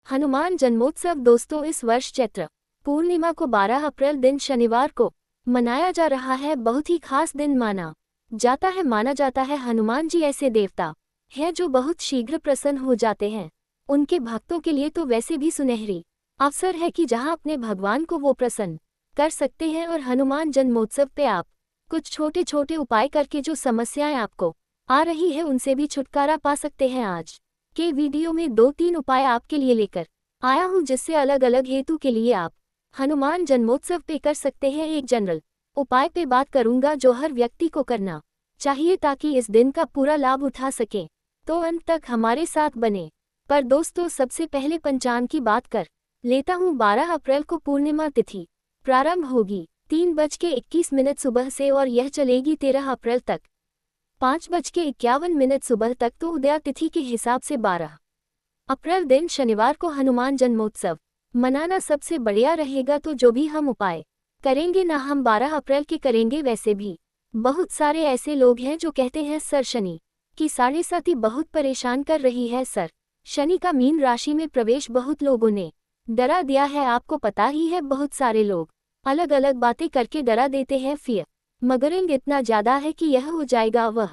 हनुमान जन्मोत्सव दोस्तों इस वर्ष चैत्र पूर्णिमा को 12 अप्रैल दिन शनिवार को मनाया जा रहा है। बहुत ही खास दिन माना जाता है। हनुमान जी ऐसे देवता हैं जो बहुत शीघ्र प्रसन्न हो जाते हैं। उनके भक्तों के लिए तो वैसे भी सुनहरी अवसर है कि जहां अपने भगवान को वो प्रसन्न कर सकते हैं। और हनुमान जन्मोत्सव पे आप कुछ छोटे छोटे उपाय करके जो समस्याएं आपको आ रही है उनसे भी छुटकारा पा सकते हैं। आज के वीडियो में 2-3 उपाय आपके लिए लेकर आया हूं, जिससे अलग अलग हेतु के लिए आप हनुमान जन्मोत्सव पे कर सकते हैं। एक जनरल उपाय पे बात करूंगा जो हर व्यक्ति को करना चाहिए ताकि इस दिन का पूरा लाभ उठा सके, तो अंत तक हमारे साथ बने। पर दोस्तों सबसे पहले पंचांग की बात कर लेता हूं। 12 अप्रैल को पूर्णिमा तिथि प्रारंभ होगी 3:21 सुबह से और यह चलेगी 13 अप्रैल तक 5:51 सुबह तक। तो उदया तिथि के हिसाब से 12 अप्रैल दिन शनिवार को हनुमान जन्मोत्सव मनाना सबसे बढ़िया रहेगा। तो जो भी हम उपाय करेंगे ना हम 12 अप्रैल के करेंगे। वैसे भी बहुत सारे ऐसे लोग हैं जो कहते हैं सर शनि की 7.5 बहुत परेशान कर रही है। सर शनि का मीन राशि में प्रवेश बहुत लोगों ने डरा दिया है। आपको पता ही है बहुत सारे लोग अलग अलग बातें करके डरा देते हैं। फिर मगरिंग इतना ज्यादा है कि यह हो जाएगा वह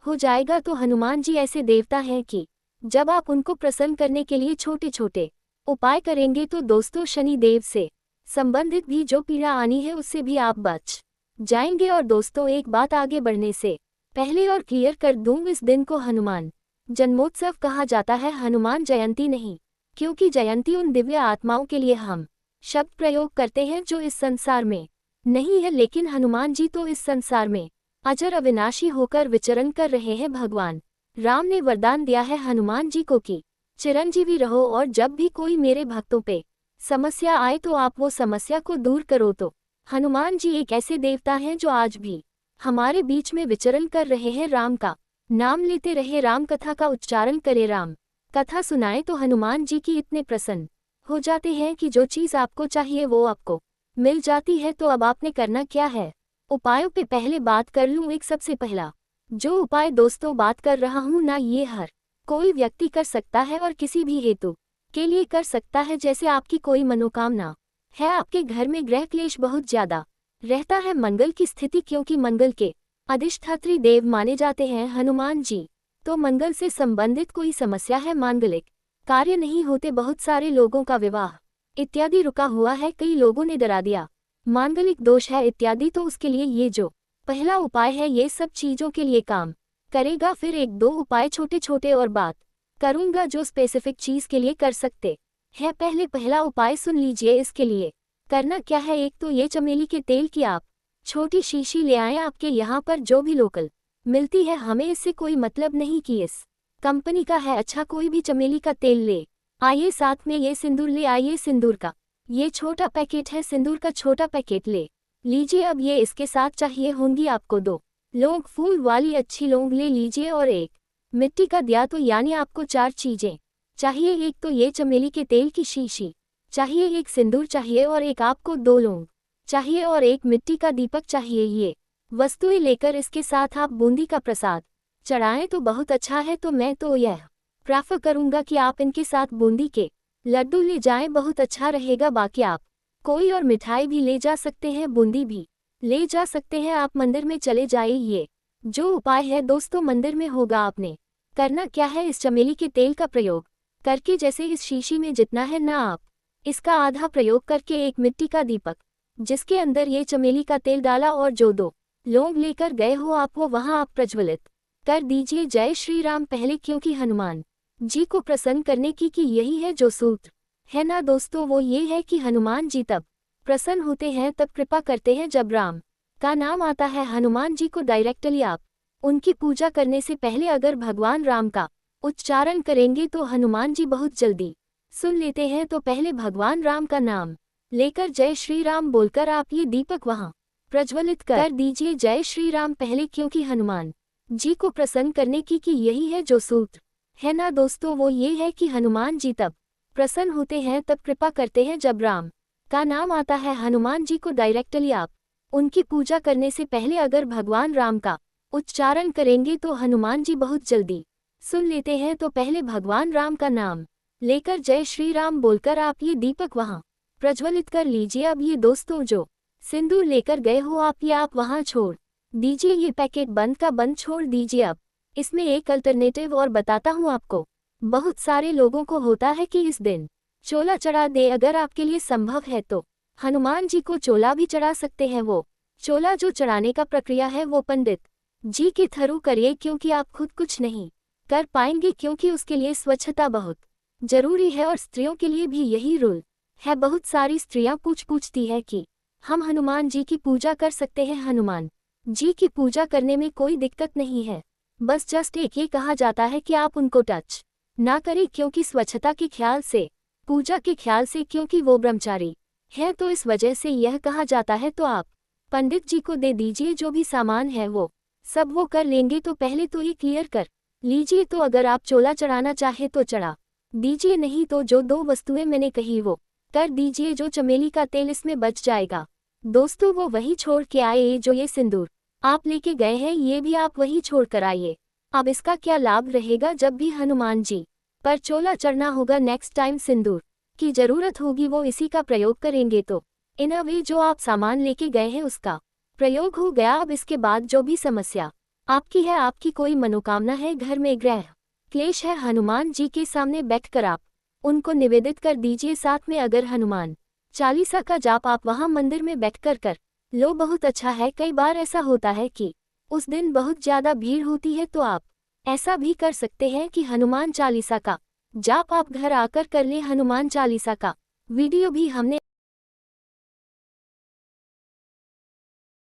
हो जाएगा। तो हनुमान जी ऐसे देवता हैं कि जब आप उनको प्रसन्न करने के लिए छोटे छोटे उपाय करेंगे तो दोस्तों शनि देव से संबंधित भी जो पीड़ा आनी है उससे भी आप बच जाएंगे। और दोस्तों एक बात आगे बढ़ने से पहले और क्लियर कर दूं, इस दिन को हनुमान जन्मोत्सव कहा जाता है, हनुमान जयंती नहीं, क्योंकि जयंती उन दिव्य आत्माओं के लिए हम शब्द प्रयोग करते हैं जो इस संसार में नहीं है। लेकिन हनुमान जी तो इस संसार में अजर अविनाशी होकर विचरण कर रहे हैं। भगवान राम ने वरदान दिया है हनुमान जी को कि चिरंजीवी रहो और जब भी कोई मेरे भक्तों पे समस्या आए तो आप वो समस्या को दूर करो। तो हनुमान जी एक ऐसे देवता हैं जो आज भी हमारे बीच में विचरण कर रहे हैं। राम का नाम लेते रहे, राम कथा का उच्चारण करे, राम कथा सुनाए तो हनुमान जी की इतने प्रसन्न हो जाते हैं कि जो चीज़ आपको चाहिए वो आपको मिल जाती है। तो अब आपने करना क्या है, उपायों पे पहले बात कर लूँ। एक सबसे पहला जो उपाय दोस्तों बात कर रहा हूँ ना, ये हर कोई व्यक्ति कर सकता है और किसी भी हेतु के लिए कर सकता है। जैसे आपकी कोई मनोकामना है, आपके घर में ग्रह क्लेश बहुत ज्यादा रहता है, मंगल की स्थिति, क्योंकि मंगल के अधिष्ठात्री देव माने जाते हैं हनुमान जी, तो मंगल से संबंधित कोई समस्या है, मांगलिक कार्य नहीं होते, बहुत सारे लोगों का विवाह इत्यादि रुका हुआ है, कई लोगों ने डरा दिया, मांगलिक दोष है इत्यादि, तो उसके लिए ये जो पहला उपाय है ये सब चीजों के लिए काम करेगा। फिर 1-2 उपाय छोटे छोटे और बात करूंगा जो स्पेसिफिक चीज के लिए कर सकते हैं। पहला उपाय सुन लीजिए। इसके लिए करना क्या है, एक तो ये चमेली के तेल की आप छोटी शीशी ले आए। आपके यहाँ पर जो भी लोकल मिलती है, हमें इससे कोई मतलब नहीं कि इस कंपनी का है, अच्छा कोई भी चमेली का तेल ले आइए। साथ में ये सिंदूर ले आइए, सिंदूर का ये छोटा पैकेट है, सिंदूर का छोटा पैकेट ले लीजिए। अब ये इसके साथ चाहिए होंगी आपको 2 लौंग, फूल वाली अच्छी लौंग ले लीजिए और एक मिट्टी का दिया। तो यानी आपको 4 चीजें चाहिए। एक तो ये चमेली के तेल की शीशी चाहिए, एक सिंदूर चाहिए और एक आपको 2 लौंग चाहिए और एक मिट्टी का दीपक चाहिए। ये वस्तुएं लेकर इसके साथ आप बूंदी का प्रसाद चढ़ाएं तो बहुत अच्छा है। तो मैं तो यह प्रेफर करूंगा कि आप इनके साथ बूंदी के लड्डू ले जाएं, बहुत अच्छा रहेगा। बाकी आप कोई और मिठाई भी ले जा सकते हैं, बूंदी भी ले जा सकते हैं। आप मंदिर में चले जाइए। ये जो उपाय है दोस्तों मंदिर में होगा। आपने करना क्या है, इस चमेली के तेल का प्रयोग करके, जैसे इस शीशी में जितना है ना, आप इसका आधा प्रयोग करके एक मिट्टी का दीपक जिसके अंदर ये चमेली का तेल डाला और जो 2 लौंग लेकर गए हो आप वो वहां आप प्रज्वलित कर दीजिए। जय श्री राम पहले, क्योंकि हनुमान जी को प्रसन्न करने की कि यही है जो सूत्र है ना दोस्तों, वो ये है कि हनुमान जी तब प्रसन्न होते हैं, तब कृपा करते हैं जब राम का नाम आता है। हनुमान जी को डायरेक्टली आप उनकी पूजा करने से पहले अगर भगवान राम का उच्चारण करेंगे तो हनुमान जी बहुत जल्दी सुन लेते हैं। तो पहले भगवान राम का नाम लेकर जय श्री राम बोलकर आप ये दीपक वहां प्रज्वलित कर दीजिए। जय श्री राम पहले, क्योंकि हनुमान जी को प्रसन्न करने की कि यही है जो सूत्र है ना दोस्तों, वो ये है कि हनुमान जी तब प्रसन्न होते हैं, तब कृपा करते हैं जब राम का नाम आता है। हनुमान जी को डायरेक्टली आप उनकी पूजा करने से पहले अगर भगवान राम का उच्चारण करेंगे तो हनुमान जी बहुत जल्दी सुन लेते हैं। तो पहले भगवान राम का नाम लेकर जय श्री राम बोलकर आप ये दीपक वहाँ प्रज्वलित कर लीजिए। अब ये दोस्तों जो सिंदूर लेकर गए हो आप, ये आप वहाँ छोड़ दीजिए। ये पैकेट बंद का बंद छोड़ दीजिए। अब इसमें एक अल्टरनेटिव और बताता हूँ आपको। बहुत सारे लोगों को होता है कि इस दिन चोला चढ़ा दे। अगर आपके लिए संभव है तो हनुमान जी को चोला भी चढ़ा सकते हैं। वो चोला जो चढ़ाने का प्रक्रिया है वो पंडित जी के थ्रू करिए, क्योंकि आप खुद कुछ नहीं कर पाएंगे, क्योंकि उसके लिए स्वच्छता बहुत जरूरी है और स्त्रियों के लिए भी यही रूल है। बहुत सारी स्त्रियां पूछती है कि हम हनुमान जी की पूजा कर सकते हैं। हनुमान जी की पूजा करने में कोई दिक्कत नहीं है, बस जस्ट एक ये कहा जाता है कि आप उनको टच ना करें, क्योंकि स्वच्छता के ख्याल से, पूजा के ख्याल से, क्योंकि वो ब्रह्मचारी है, तो इस वजह से यह कहा जाता है। तो आप पंडित जी को दे दीजिए, जो भी सामान है वो सब वो कर लेंगे। तो पहले तो ये क्लियर कर लीजिए। तो अगर आप चोला चढ़ाना चाहे तो चढ़ा दीजिए, नहीं तो जो 2 वस्तुएं मैंने कही वो कर दीजिए। जो चमेली का तेल इसमें बच जाएगा दोस्तों, वो वही छोड़ के आए। जो ये सिंदूर आप लेके गए हैं ये भी आप वही छोड़ कर आइए। अब इसका क्या लाभ रहेगा, जब भी हनुमान जी पर चोला चढ़ना होगा, नेक्स्ट टाइम सिंदूर की जरूरत होगी, वो इसी का प्रयोग करेंगे। तो इन अ वे जो आप सामान लेके गए हैं उसका प्रयोग हो गया। अब इसके बाद जो भी समस्या आपकी है, आपकी कोई मनोकामना है, घर में ग्रह क्लेश है, हनुमान जी के सामने बैठकर आप उनको निवेदित कर दीजिए। साथ में अगर हनुमान चालीसा का जाप आप वहां मंदिर में बैठकर कर लो, बहुत अच्छा है। कई बार ऐसा होता है कि उस दिन बहुत ज्यादा भीड़ होती है, तो आप ऐसा भी कर सकते हैं कि हनुमान चालीसा का जाप आप घर आकर कर लें। हनुमान चालीसा का वीडियो भी हमने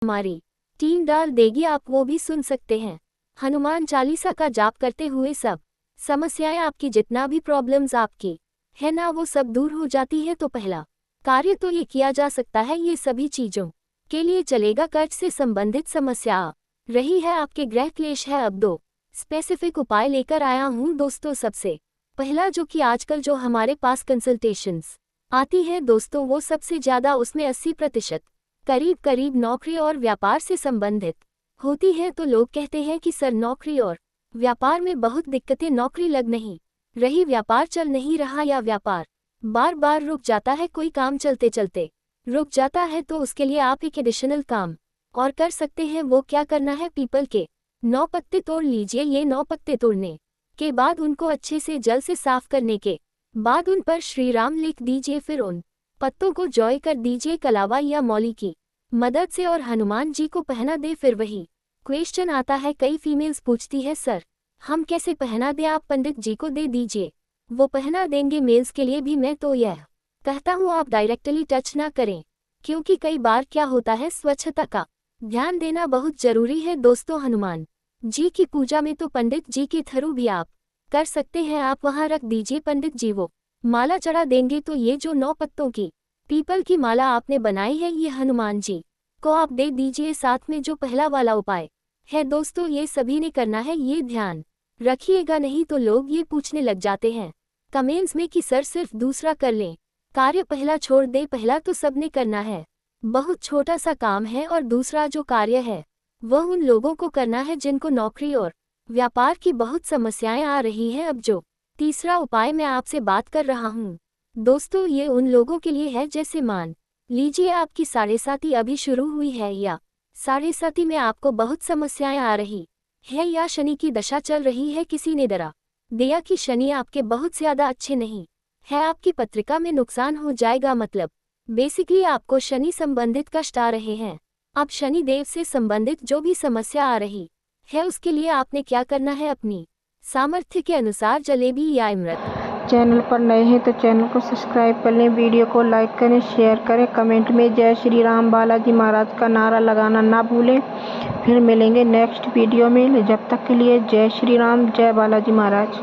हमारी टीम डाल देगी, आप वो भी सुन सकते हैं। हनुमान चालीसा का जाप करते हुए सब समस्याएं आपकी, जितना भी प्रॉब्लम्स आपकी है ना, वो सब दूर हो जाती है। तो पहला कार्य तो ये किया जा सकता है, ये सभी चीजों के लिए चलेगा। कर्ज से संबंधित समस्या आ रही है, आपके ग्रह क्लेश है। अब 2 स्पेसिफिक उपाय लेकर आया हूँ दोस्तों। सबसे पहला जो कि आजकल जो हमारे पास कंसल्टेशंस आती है दोस्तों, वो सबसे ज्यादा उसमें 80% करीब नौकरी और व्यापार से संबंधित होती है। तो लोग कहते हैं कि सर नौकरी और व्यापार में बहुत दिक्कतें, नौकरी लग नहीं रही, व्यापार चल नहीं रहा, या व्यापार बार बार रुक जाता है, कोई काम चलते चलते रुक जाता है। तो उसके लिए आप एक एडिशनल काम और कर सकते हैं। वो क्या करना है, पीपल के 9 पत्ते तोड़ लीजिए। ये 9 पत्ते तोड़ने के बाद उनको अच्छे से जल से साफ करने के बाद उन पर श्री राम लिख दीजिए। फिर उन पत्तों को जॉय कर दीजिए कलावा या मौली की मदद से और हनुमान जी को पहना दे। फिर वही क्वेश्चन आता है, कई फीमेल्स पूछती है सर हम कैसे पहना दें, आप पंडित जी को दे दीजिए, वो पहना देंगे। मेल्स के लिए भी मैं तो यह कहता हूँ आप डायरेक्टली टच ना करें, क्योंकि कई बार क्या होता है, स्वच्छता का ध्यान देना बहुत जरूरी है दोस्तों। हनुमान जी की पूजा में तो पंडित जी के थ्रू भी आप कर सकते हैं। आप वहां रख दीजिए, पंडित जी वो माला चढ़ा देंगे। तो ये जो 9 पत्तों की पीपल की माला आपने बनाई है, ये हनुमान जी को आप दे दीजिए। साथ में जो पहला वाला उपाय है दोस्तों, ये सभी ने करना है, ये ध्यान रखिएगा, नहीं तो लोग ये पूछने लग जाते हैं कमेंट्स में कि सर सिर्फ दूसरा कर लें, कार्य पहला छोड़ दे। पहला तो सबने करना है, बहुत छोटा सा काम है, और दूसरा जो कार्य है वह उन लोगों को करना है जिनको नौकरी और व्यापार की बहुत समस्याएं आ रही हैं। अब जो तीसरा उपाय मैं आपसे बात कर रहा हूँ दोस्तों, ये उन लोगों के लिए है जैसे मान लीजिए आपकी 7.5 अभी शुरू हुई है, या 7.5 में आपको बहुत समस्याएं आ रही है, या शनि की दशा चल रही है, किसी ने डरा दिया कि शनि आपके बहुत ज्यादा अच्छे नहीं है, आपकी पत्रिका में नुकसान हो जाएगा, मतलब बेसिकली आपको शनि संबंधित कष्ट आ रहे हैं। अब शनि देव से संबंधित जो भी समस्या आ रही है उसके लिए आपने क्या करना है, अपनी सामर्थ्य के अनुसार जलेबी या इमरत। चैनल पर नए हैं तो चैनल को सब्सक्राइब कर लें, वीडियो को लाइक करें, शेयर करें, कमेंट में जय श्री राम बालाजी महाराज का नारा लगाना ना भूलें। फिर मिलेंगे नेक्स्ट वीडियो में, जब तक के लिए जय श्री राम, जय बालाजी महाराज।